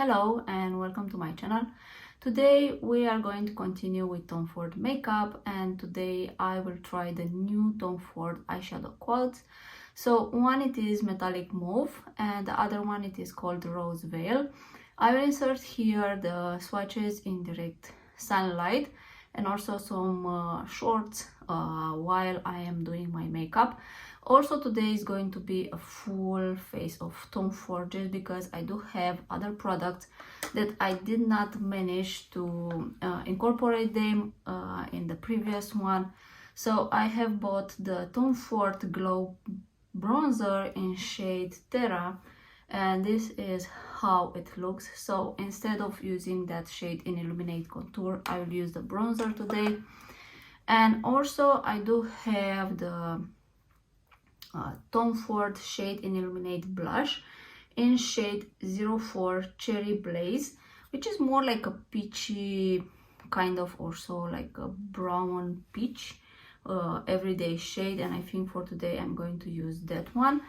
Hello and welcome to my channel. Today we are going to continue with Tom Ford makeup, and today I will try the new Tom Ford eyeshadow quads. So one it is metallic mauve and the other one it is called rose veil. I will insert here the swatches in direct sunlight and also some shorts while I am doing my makeup. Also today is going to be a full face of Tom Ford just because I do have other products that I did not manage to incorporate them in the previous one. So I have bought the Tom Ford Glow bronzer in shade Terra, and this is how it looks. So instead of using that shade in Illuminate Contour, I will use the bronzer today. And also I do have the Tom Ford shade in Illuminate blush in shade 04 Cherry Blaze, which is more like a peachy kind of, also like a brown peach everyday shade, and I think for today I'm going to use that one.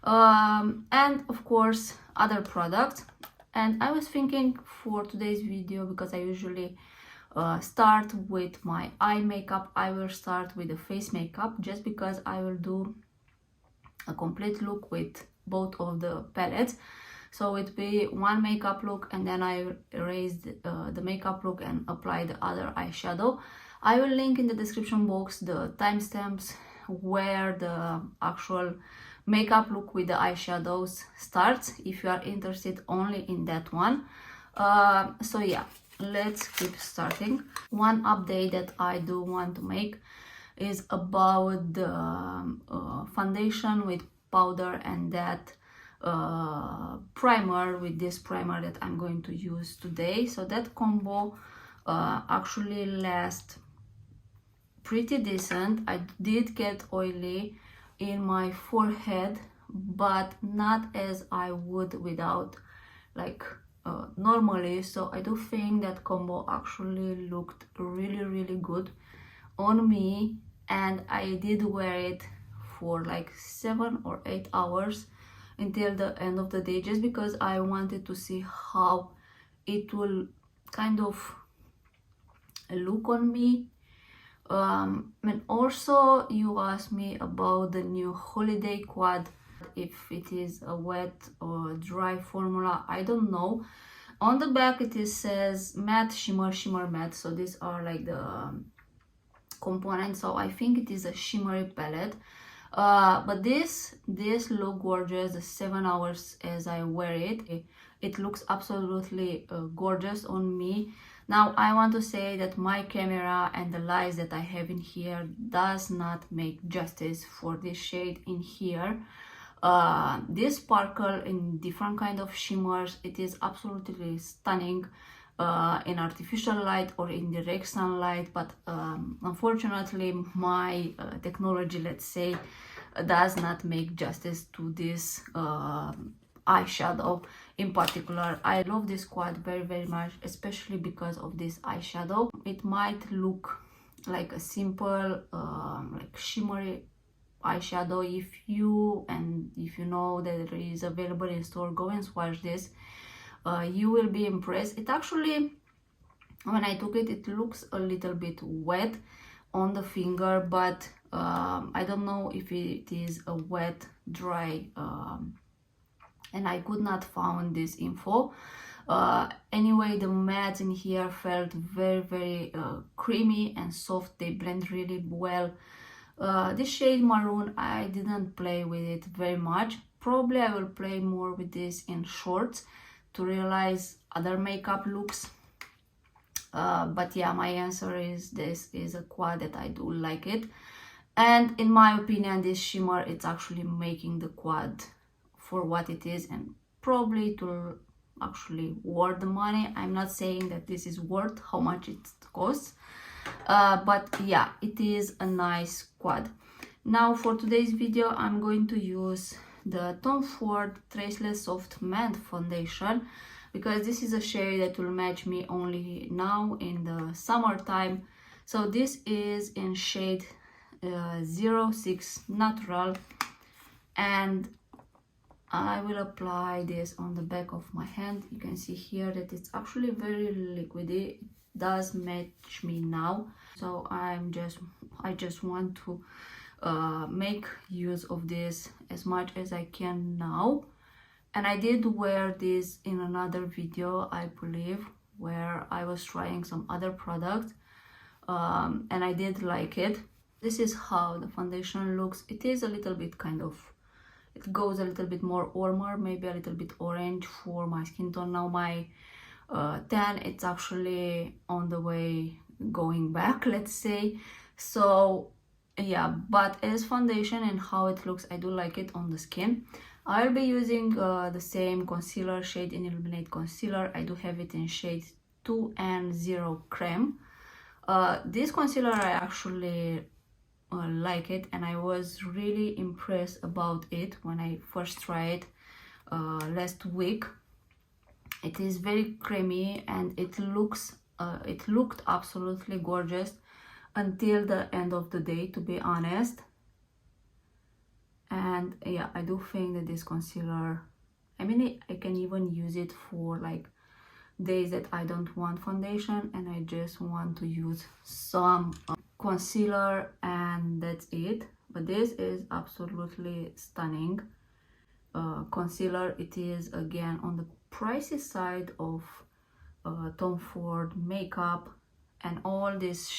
And of course other products. And I was thinking for today's video, because I usually start with my eye makeup, I will start with the face makeup just because I will do a complete look with both of the palettes. So it be one makeup look and then I erase the makeup look and apply the other eyeshadow. I will link in the description box the timestamps where the actual makeup look with the eyeshadows starts if you are interested only in that one. So yeah, let's keep starting. One update that I do want to make is about the foundation with powder and that primer with this primer that I'm going to use today. So that combo actually lasts pretty decent. I did get oily in my forehead, but not as I would without, like normally. So I do think that combo actually looked really good on me, and I did wear it for like 7 or 8 hours until the end of the day, just because I wanted to see how it will kind of look on me. And also you asked me about the new holiday quad, if it is a wet or dry formula. I don't know. On the back it says matte, shimmer, shimmer, matte. So these are like the components. So I think it is a shimmery palette. But this look gorgeous the 7 hours as I wear it. It looks absolutely gorgeous on me. Now I want to say that my camera and the lights that I have in here does not make justice for this shade in here. This sparkle in different kind of shimmers, it is absolutely stunning in artificial light or in direct sunlight, but unfortunately my technology, let's say, does not make justice to this eyeshadow in particular. I love this quad very much, especially because of this eyeshadow. It might look like a simple like shimmery eyeshadow. If you know that it is available in store, go and swatch this. You will be impressed. It actually, when I took it, it looks a little bit wet on the finger, but I don't know if it is a wet dry, and I could not find this info. Anyway, the mattes in here felt very creamy and soft. They blend really well. This shade maroon, I didn't play with it very much. Probably I will play more with this in shorts to realize other makeup looks. But yeah, my answer is this is a quad that I do like it. And in my opinion, this shimmer, it's actually making the quad for what it is, and probably it will actually worth the money. I'm not saying that this is worth how much it costs, but yeah, it is a nice quad. Now for today's video, I'm going to use the Tom Ford Traceless Soft Matte Foundation, because this is a shade that will match me only now in the summertime. So this is in shade 06 Natural, and I will apply this on the back of my hand. You can see here that it's actually very liquidy. It does match me now, so I just want to make use of this as much as I can now. And I did wear this in another video, I believe, where I was trying some other products, and I did like it. This is how the foundation looks. It is a little bit kind of, it goes a little bit more warmer, maybe a little bit orange for my skin tone. Now my tan, it's actually on the way going back, let's say. So yeah, but as foundation and how it looks, I do like it on the skin. I'll be using the same concealer, Shade in Illuminate concealer. I do have it in shades 2 and 0 Creme. This concealer, I actually like it, and I was really impressed about it when I first tried it last week. It is very creamy, and it looked absolutely gorgeous until the end of the day, to be honest. And yeah, I do think that this concealer, I mean, I can even use it for like days that I don't want foundation and I just want to use some concealer, and that's it. But this is absolutely stunning concealer. It is again on the pricey side of Tom Ford makeup, and all this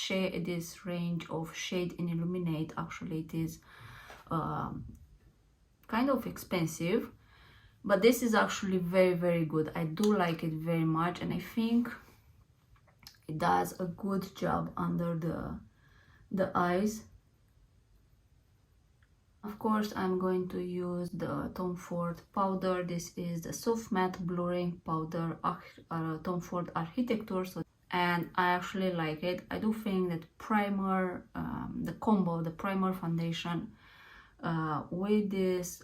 range of Shade in Illuminate, actually it is kind of expensive, but this is actually very, very good. I do like it very much, and I think it does a good job under the eyes. Of course, I'm going to use the Tom Ford powder. This is the soft matte blurring powder, Tom Ford Architecture. And I actually like it. I do think that primer, the combo, the primer foundation with this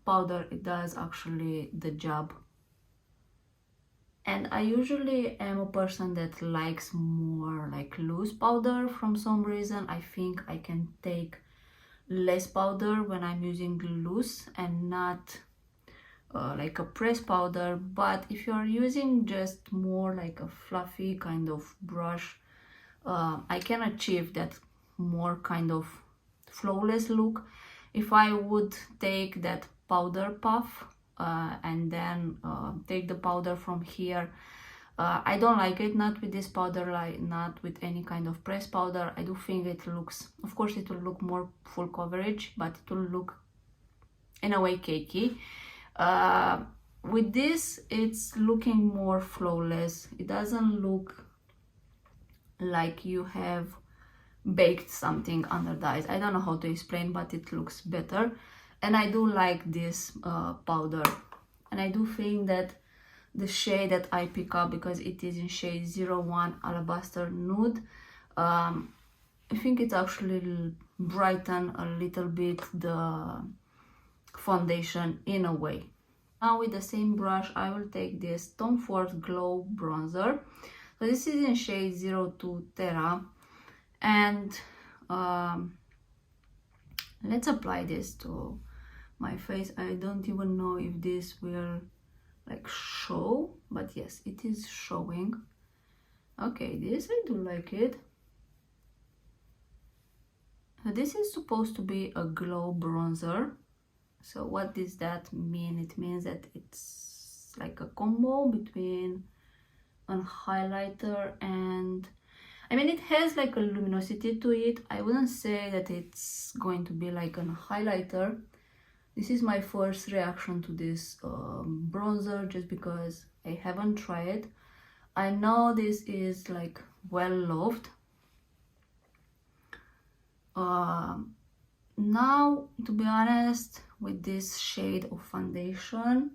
powder, it does actually the job. And I usually am a person that likes more like loose powder. From some reason, I think I can take less powder when I'm using loose and not like a pressed powder. But if you're using just more like a fluffy kind of brush, I can achieve that more kind of flawless look. If I would take that powder puff and then take the powder from here, I don't like it, not with this powder, like not with any kind of pressed powder. I do think it looks, of course it will look more full coverage, but it will look in a way cakey. With this, it's looking more flawless. It doesn't look like you have baked something under the eyes. I don't know how to explain, but it looks better, and I do like this powder. And I do think that the shade that I pick up, because it is in shade 01 Alabaster Nude, I think it actually brighten a little bit the foundation in a way. Now with the same brush, I will take this Tom Ford Glow Bronzer. So this is in shade 02 Terra, and let's apply this to my face. I don't even know if this will like show, but yes, it is showing. Okay, this I do like it. So this is supposed to be a glow bronzer. So what does that mean? It means that it's like a combo between a highlighter and, I mean, it has like a luminosity to it. I wouldn't say that it's going to be like a highlighter. This is my first reaction to this bronzer, just because I haven't tried it. I know this is like well loved. Now, to be honest, with this shade of foundation,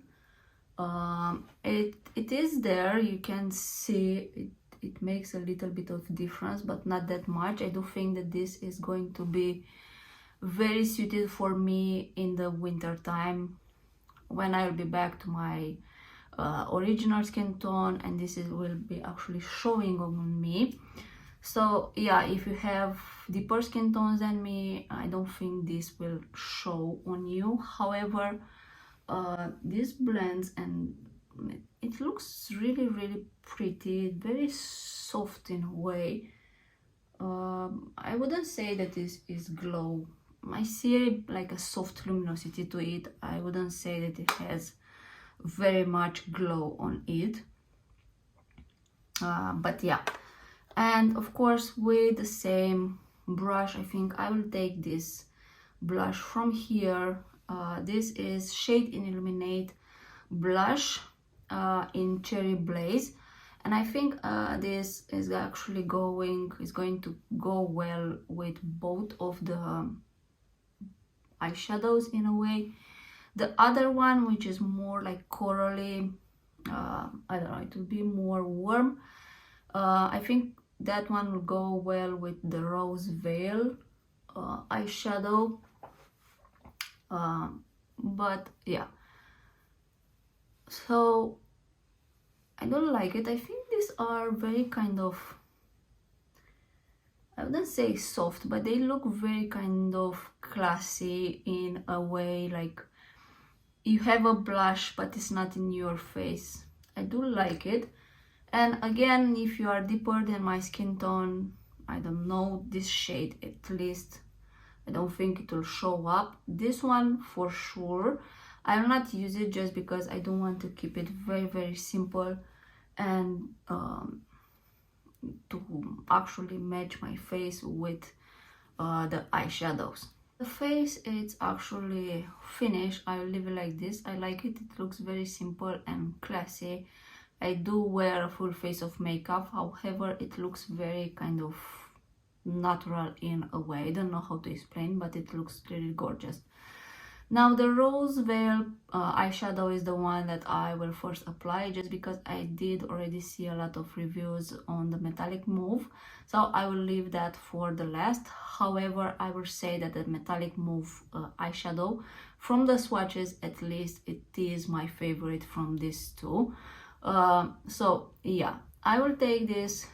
it is there. You can see it makes a little bit of difference, but not that much. I do think that this is going to be very suited for me in the winter time, when I'll be back to my original skin tone, and this will be actually showing on me. So yeah, if you have deeper skin tones than me, I don't think this will show on you. However, this blends and it looks really pretty, very soft in a way. I wouldn't say that this is glow. I see like a soft luminosity to it. I wouldn't say that it has very much glow on it. But yeah, and of course with the same brush, I think I will take this blush from here. This is Shade in Illuminate blush in Cherry Blaze, and I think this is actually going to go well with both of the eyeshadows in a way. The other one, which is more like corally, I don't know, it will be more warm. I think that one will go well with the Rose Veil eyeshadow. But yeah, so I don't like it. I think these are very kind of, I wouldn't say soft, but they look very kind of classy in a way, like you have a blush but it's not in your face. I do like it. And again, if you are deeper than my skin tone, I don't know, this shade at least, I don't think it will show up. This one for sure, I will not use it just because I don't want to keep it very simple and to actually match my face with the eyeshadows. The face, it's actually finished. I'll leave it like this. I like it. It looks very simple and classy. I do wear a full face of makeup, however it looks very kind of natural in a way. I don't know how to explain, but it looks really gorgeous. Now the Rose Veil eyeshadow is the one that I will first apply, just because I did already see a lot of reviews on the metallic mauve, so I will leave that for the last. However, I will say that the metallic mauve eyeshadow from the swatches, at least, it is my favorite from these two. So yeah, I will take this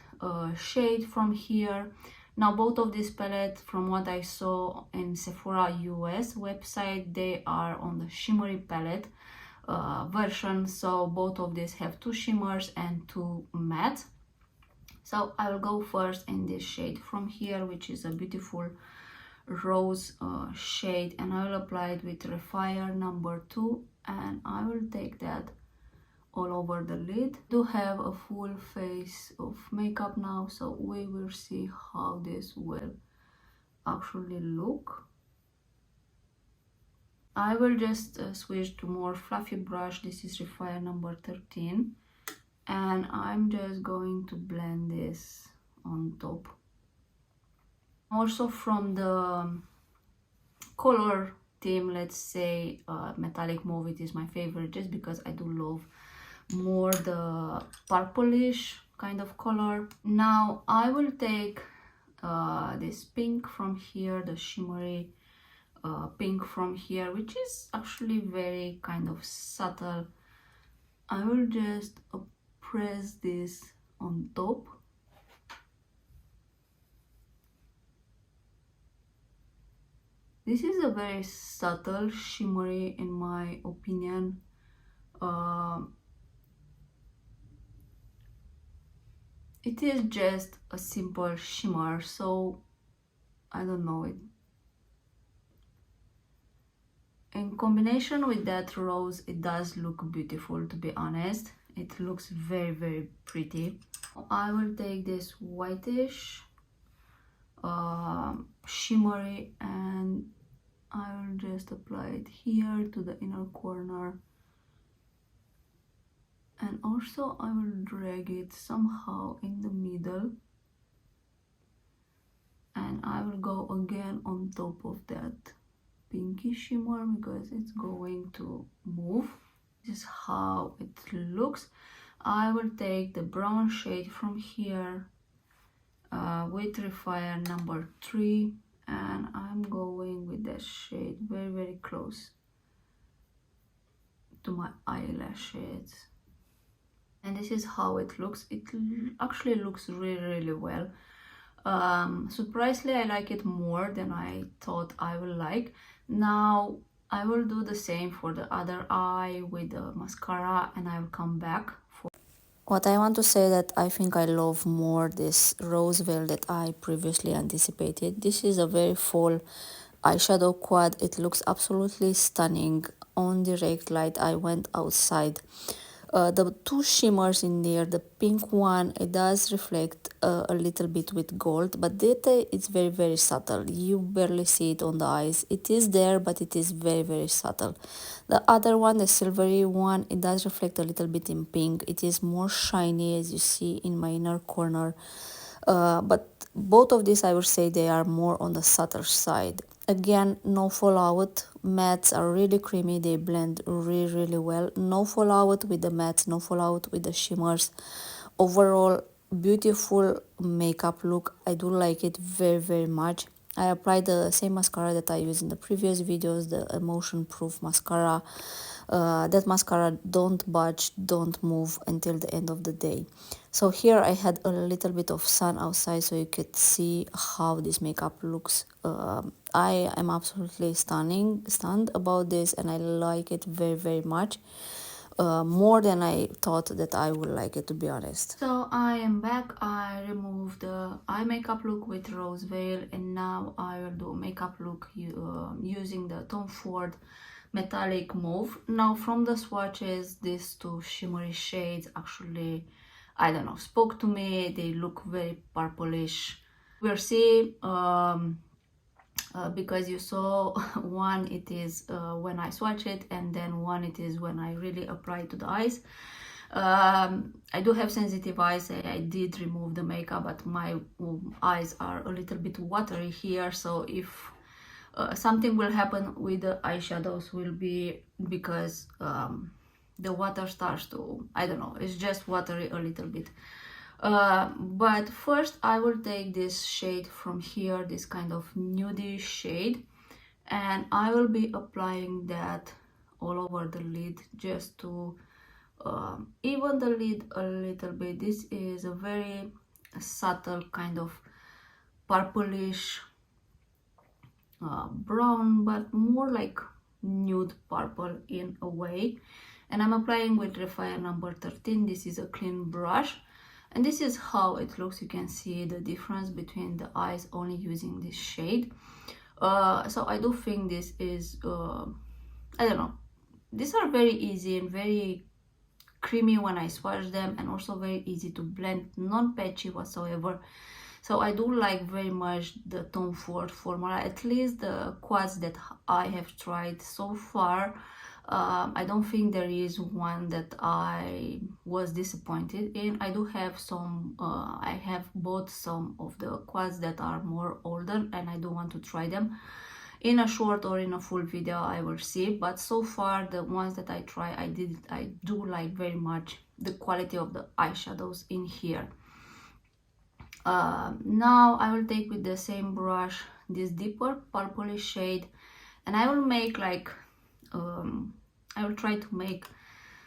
shade from here. Now both of these palettes, from what I saw in Sephora US website, they are on the shimmery palette version, so both of these have 2 shimmers and 2 mattes. So I will go first in this shade from here, which is a beautiful rose shade, and I will apply it with Refire number 2, and I will take that all over the lid. I do have a full face of makeup now, so we will see how this will actually look. I will just switch to more fluffy brush. This is Refire number 13, and I'm just going to blend this on top. Also from the color theme, let's say metallic mauve, it is my favorite just because I do love more the purplish kind of color. Now I will take this pink from here, the shimmery pink from here, which is actually very kind of subtle. I will just press this on top. This is a very subtle shimmery in my opinion. It is just a simple shimmer, so I don't know, it in combination with that rose, it does look beautiful, to be honest. It looks very pretty. I will take this whitish shimmery, and I will just apply it here to the inner corner, and also I will drag it somehow in the middle, and I will go again on top of that pinky shimmer because it's going to move. This is how it looks. I will take the brown shade from here with Refire number 3, and I'm going with that shade very close to my eyelashes. And this is how it looks. It actually looks really well. Surprisingly, I like it more than I thought I would like. Now I will do the same for the other eye with the mascara, and I will come back for what I want to say, that I think I love more this rose veil that I previously anticipated. This is a very full eyeshadow quad. It looks absolutely stunning on direct light. I went outside. The two shimmers in there, the pink one, it does reflect a little bit with gold, but that it's very, very subtle. You barely see it on the eyes. It is there, but it is very, very subtle. The other one, the silvery one, it does reflect a little bit in pink. It is more shiny, as you see in my inner corner. But both of these, I would say, they are more on the subtle side. Again, no fallout. Mattes are really creamy. They blend really, really well. No fallout with the mattes, no fallout with the shimmers. Overall, beautiful makeup look. I do like it very, very much. I applied the same mascara that I used in the previous videos, the emotion proof mascara. That mascara don't budge, don't move until the end of the day. So here I had a little bit of sun outside, so you could see how this makeup looks. I am absolutely stunned about this, and I like it very, very much. More than I thought that I would like it, to be honest. So I am back. I removed the eye makeup look with rose veil, and now I will do makeup look using the Tom Ford metallic mauve. Now from the swatches, these two shimmery shades actually, I don't know, spoke to me. They look very purplish. We'll see. Because you saw one, it is when I swatch it, and then one it is when I really apply it to the eyes. I do have sensitive eyes. I did remove the makeup, but my eyes are a little bit watery here, so if something will happen with the eyeshadows will be because the water starts to, I don't know, it's just watery a little bit. But first I will take this shade from here, this kind of nude shade, and I will be applying that all over the lid just to even the lid a little bit. This is a very subtle kind of purplish brown, but more like nude purple in a way, and I'm applying with Refire number 13. This is a clean brush, and this is how it looks. You can see the difference between the eyes only using this shade. So I do think this is I don't know, these are very easy and very creamy when I swatch them, and also very easy to blend, non-patchy whatsoever. So I do like very much the Tom Ford formula, at least the quads that I have tried so far. I don't think there is one that I was disappointed in. I do have some, I have bought some of the quads that are more older, and I do want to try them. In a short or in a full video, I will see, but so far the ones that I try, I do like very much the quality of the eyeshadows in here. Now I will take with the same brush this deeper purplish shade, and I will make like I will try to make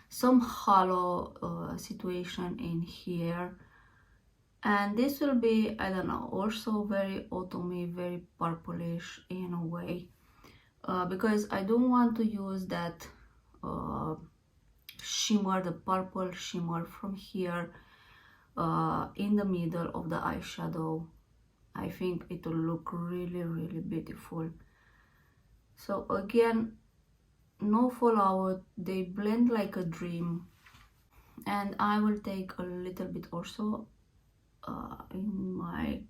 some hollow situation in here, and this will be, I don't know, also very autumny, very purplish in a way, because I don't want to use that shimmer, the purple shimmer from here in the middle of the eyeshadow. I think it will look really, really beautiful. So again, no fallout, they blend like a dream. And I will take a little bit also in my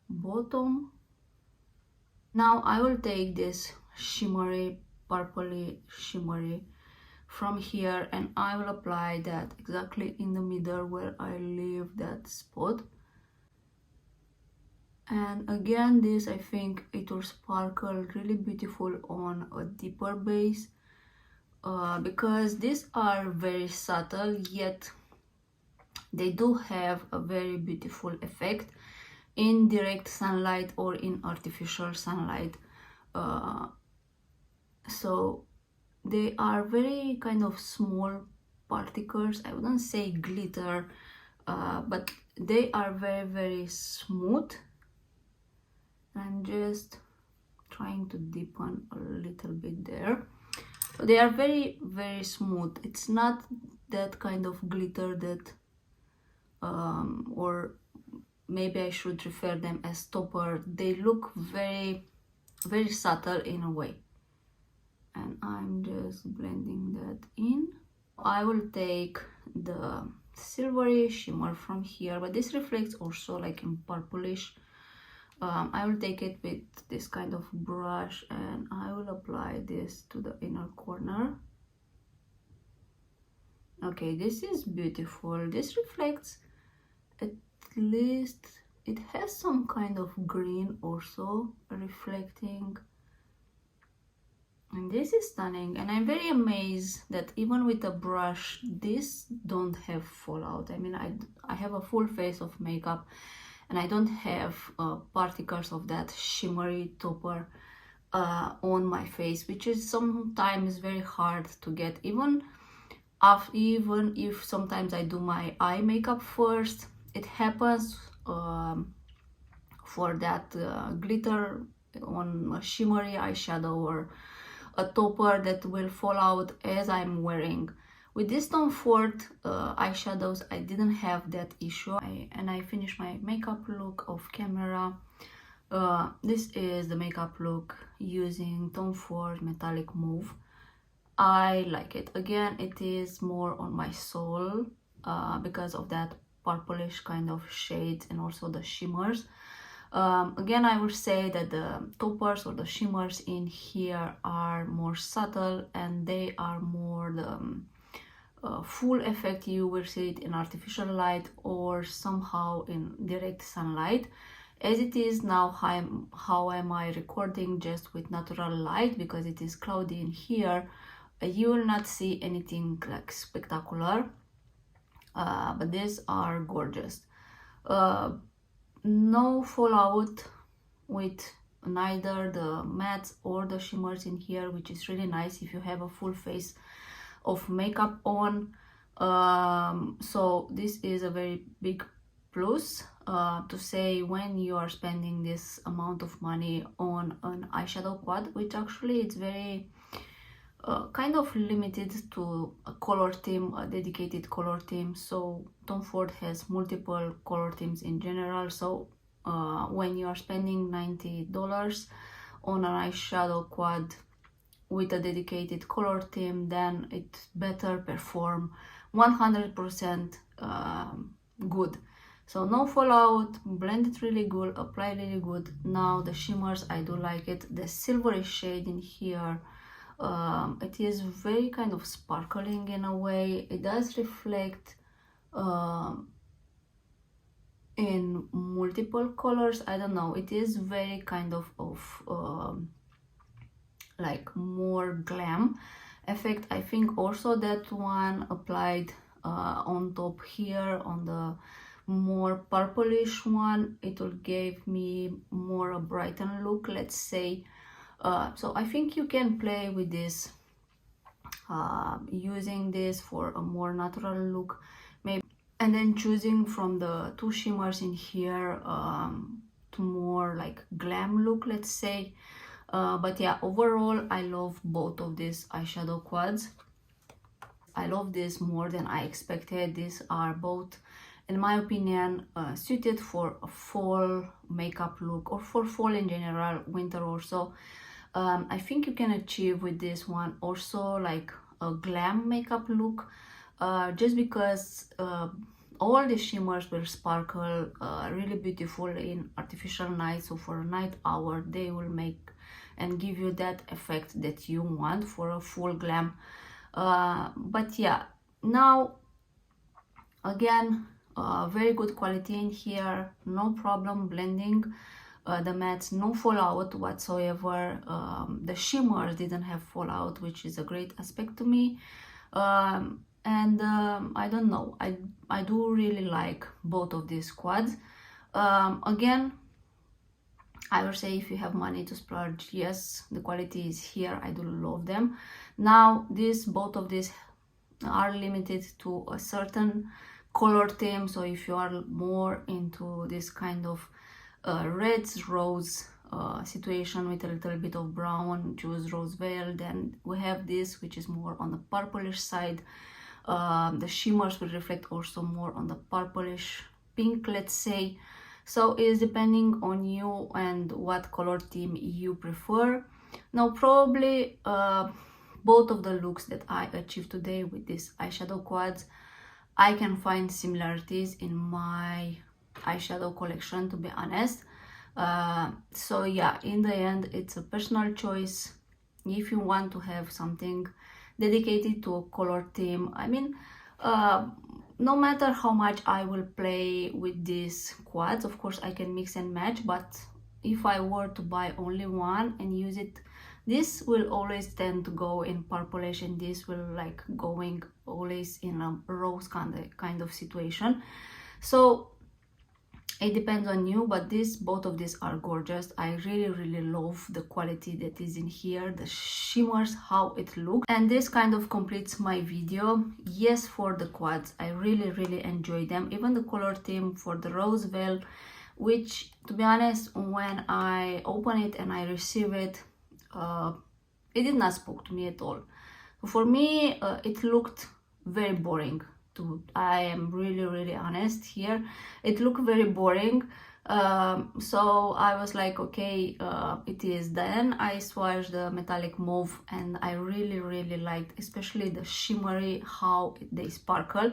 bottom. Now I will take this shimmery, purpley shimmery from here, and I will apply that exactly in the middle where I leave that spot. And again, this, I think it will sparkle really beautiful on a deeper base, because these are very subtle, yet they do have a very beautiful effect in direct sunlight or in artificial sunlight. So they are very kind of small particles. I wouldn't say glitter, but they are very, very smooth. And just trying to deepen a little bit there. They are very, very smooth. It's not that kind of glitter that, or maybe I should refer them as topper. They look very, very subtle in a way. And I'm just blending that in. I will take the silvery shimmer from here, but this reflects also like in purplish. I will take it with this kind of brush and I will apply this to the inner corner. Okay, this is beautiful. This reflects, at least it has some kind of green also reflecting, and this is stunning. And I'm very amazed that even with a brush this don't have fallout. I mean, I have a full face of makeup and I don't have particles of that shimmery topper on my face, which is sometimes very hard to get, even if sometimes I do my eye makeup first. It happens for that glitter on a shimmery eyeshadow or a topper that will fall out as I'm wearing. With this Tom Ford eyeshadows, I didn't have that issue. And I finished my makeup look off camera. This is the makeup look using Tom Ford Metallic Mauve. I like it. Again, it is more on my soul because of that purplish kind of shades and also the shimmers. Again, I would say that the toppers or the shimmers in here are more subtle and they are more the full effect. You will see it in artificial light or somehow in direct sunlight. As it is now, how am I recording just with natural light because it is cloudy in here, you will not see anything like spectacular, but these are gorgeous. No fallout with neither the mattes or the shimmers in here, which is really nice if you have a full face of makeup on. So this is a very big plus to say when you are spending this amount of money on an eyeshadow quad, which actually it's very kind of limited to a color theme, a dedicated color theme. So Tom Ford has multiple color themes in general. So when you are spending $90 on an eyeshadow quad with a dedicated color theme, then it better perform 100% good. So no fallout, blend it really good, apply really good. Now the shimmers, I do like it. The silvery shade in here, it is very kind of sparkling in a way. It does reflect in multiple colors. I don't know, it is very kind of like more glam effect. I think also that one applied on top here on the more purplish one, it will give me more a brightened look, let's say. So I think you can play with this, using this for a more natural look maybe, and then choosing from the two shimmers in here to more like glam look, let's say. But yeah, overall I love both of these eyeshadow quads. I love this more than I expected. These are both, in my opinion, suited for a fall makeup look or for fall in general, winter also. I think you can achieve with this one also like a glam makeup look, just because all the shimmers will sparkle really beautiful in artificial night. So for a night hour they will make and give you that effect that you want for a full glam. But yeah, now again, very good quality in here, no problem blending the mattes, no fallout whatsoever. The shimmers didn't have fallout, which is a great aspect to me. And I don't know, I do really like both of these quads. Again, I would say if you have money to splurge, yes, the quality is here. I do love them. Now both of these are limited to a certain color theme. So if you are more into this kind of reds, rose, situation with a little bit of brown, choose Rose Veil. Then we have this, which is more on the purplish side. The shimmers will reflect also more on the purplish pink, let's say. So it's depending on you and what color theme you prefer. Now probably both of the looks that I achieved today with these eyeshadow quads, I can find similarities in my eyeshadow collection, to be honest. So yeah, in the end it's a personal choice. If you want to have something dedicated to a color theme, I mean, no matter how much I will play with these quads, of course I can mix and match, but if I were to buy only one and use it, this will always tend to go in purplish, and this will like going always in a rose kind of situation. So it depends on you, but both of these are gorgeous. I really love the quality that is in here, the shimmers, how it looks, and this kind of completes my video. Yes, for the quads I really enjoy them, even the color theme for the Rose Veil, which to be honest, when I open it and I receive it, it did not spoke to me at all. For me, it looked very boring. I am really honest here. It looked very boring. So I was like, okay, it is. Then I swatched the metallic mauve, and I really liked, especially the shimmery, how they sparkle.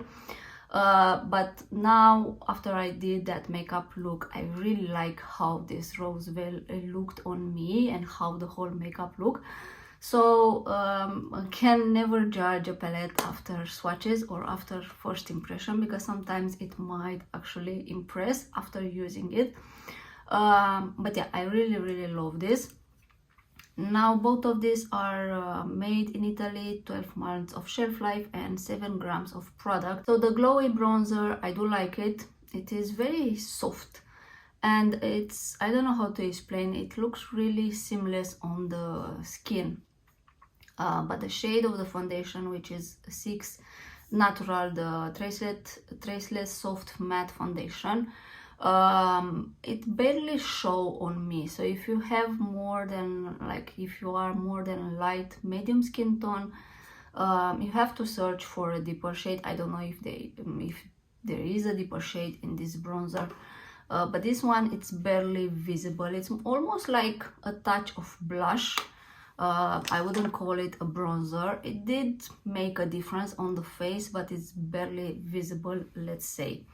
But now after I did that makeup look, I really like how this Rose Veil looked on me and how the whole makeup looked. So can never judge a palette after swatches or after first impression, because sometimes it might actually impress after using it. But yeah, I really love this. Now both of these are made in Italy, 12 months of shelf life and 7 grams of product. So the glowy bronzer, I do like it. It is very soft, and it's, I don't know how to explain, it looks really seamless on the skin. But the shade of the foundation, which is 6 Natural, the traceless soft matte foundation, it barely show on me. So if you have more than, like, if you are more than light medium skin tone, you have to search for a deeper shade. I don't know if there is a deeper shade in this bronzer, but this one, it's barely visible. It's almost like a touch of blush. I wouldn't call it a bronzer. It did make a difference on the face, but it's barely visible, let's say.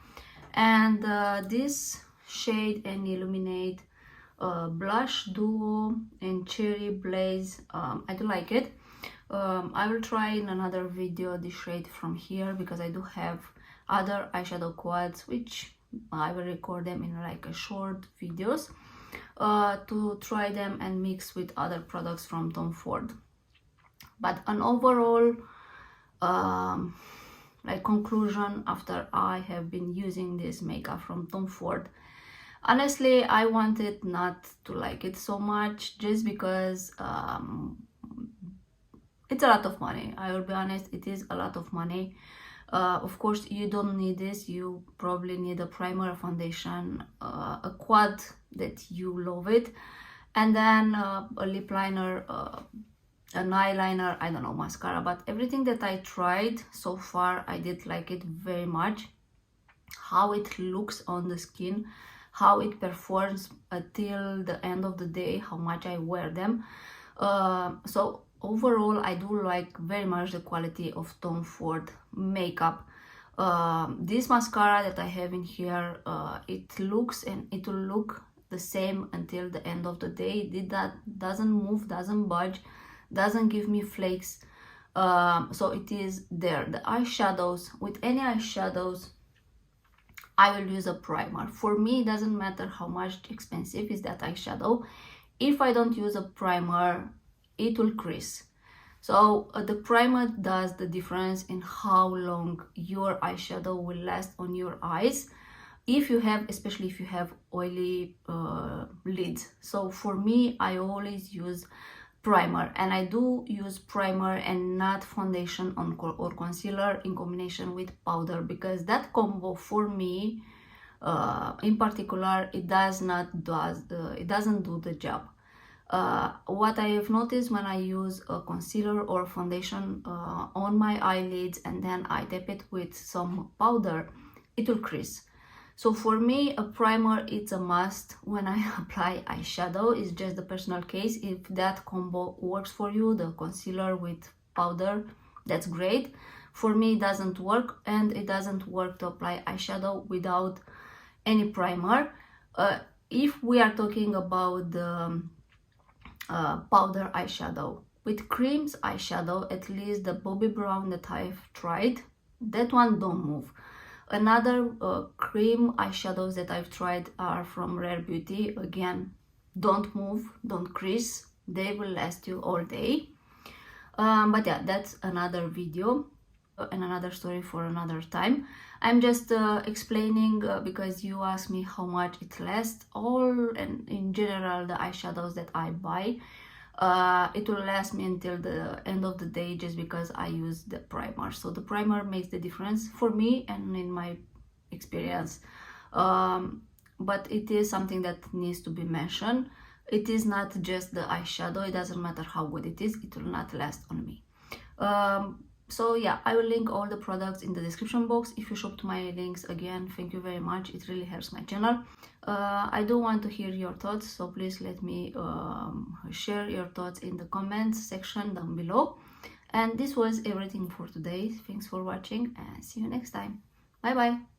And this shade and Illuminate blush duo and cherry blaze, I do like it. I will try in another video the shade from here, because I do have other eyeshadow quads which I will record them in like a short videos to try them and mix with other products from Tom Ford. But an overall like conclusion after I have been using this makeup from Tom Ford, honestly I wanted not to like it so much, just because it's a lot of money. I will be honest, it is a lot of money. Of course you don't need this. You probably need a primer, a foundation, a quad that you love it, and then a lip liner, an eyeliner, I don't know, mascara. But everything that I tried so far, I did like it very much. How it looks on the skin, how it performs until the end of the day, how much I wear them. So overall I do like very much the quality of Tom Ford makeup. This mascara that I have in here, it looks, and it will look the same until the end of the day. That doesn't move, doesn't budge, doesn't give me flakes. So it is there. The eyeshadows, with any eyeshadows, I will use a primer. For me, it doesn't matter how much expensive is that eyeshadow. If I don't use a primer, it will crease. So the primer does the difference in how long your eyeshadow will last on your eyes, if you have, especially if you have oily lids. So for me, I always use primer, and I do use primer and not foundation or concealer in combination with powder, because that combo for me in particular, it doesn't do the job. What I have noticed when I use a concealer or foundation on my eyelids and then I tap it with some powder, it will crease. So for me, a primer it's a must when I apply eyeshadow. It's just the personal case. If that combo works for you, the concealer with powder, that's great. For me, it doesn't work, and it doesn't work to apply eyeshadow without any primer. If we are talking about the powder eyeshadow, with creams eyeshadow, at least the Bobbi Brown that I've tried, that one don't move. Another cream eyeshadows that I've tried are from Rare Beauty. Again, don't move, don't crease, they will last you all day. But yeah, that's another video and another story for another time. I'm just explaining because you asked me how much it lasts. All and in general the eyeshadows that I buy, it will last me until the end of the day, just because I use the primer. So the primer makes the difference for me and in my experience. But it is something that needs to be mentioned. It is not just the eyeshadow. It doesn't matter how good it is, it will not last on me. So yeah, I will link all the products in the description box. If you shop to my links, again, thank you very much. It really helps my channel. I do want to hear your thoughts, so please let me share your thoughts in the comments section down below. And this was everything for today. Thanks for watching and see you next time. Bye bye.